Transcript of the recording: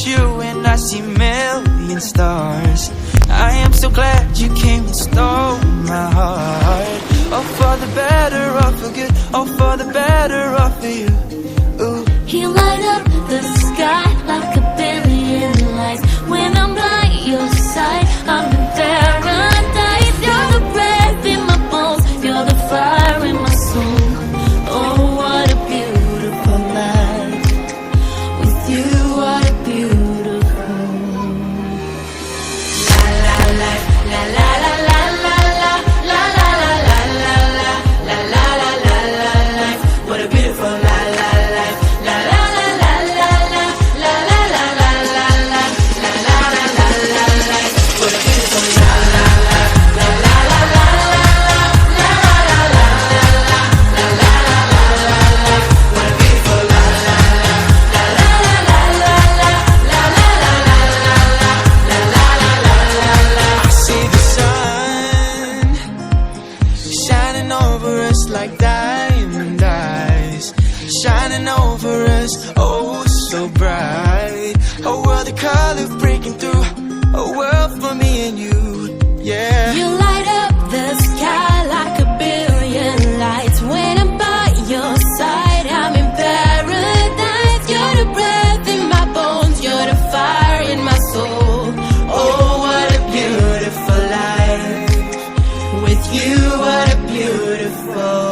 you and I see million stars. I am so glad you came and stole my heart. Oh, for the better or for good, oh, for the better or for you. Ooh. You light up the sky like a billion lights. When I'm by your side, I'm in paradise. You're the breath in my bones, you're the fire in my soul. Oh, what a beautiful life. With you, what a beautiful. La la la la la la la la la la la la la la la la la la la life. What a beautiful la la life. La la la la la la la la la la la la la la la la life. What a beautiful la la la la la la la la la la la la la la la la life. What a beautiful la la la la la la la la la la la la la la. I see the sun shining over us like diamond eyes, shining over us, oh so bright. A world of color breaking through, a world for me and you, yeah. You light up the sky like a billion lights. When I'm by your side, I'm in paradise. You're the breath in my bones, you're the fire in my soul. Oh, what a beautiful life. With you, what a beautiful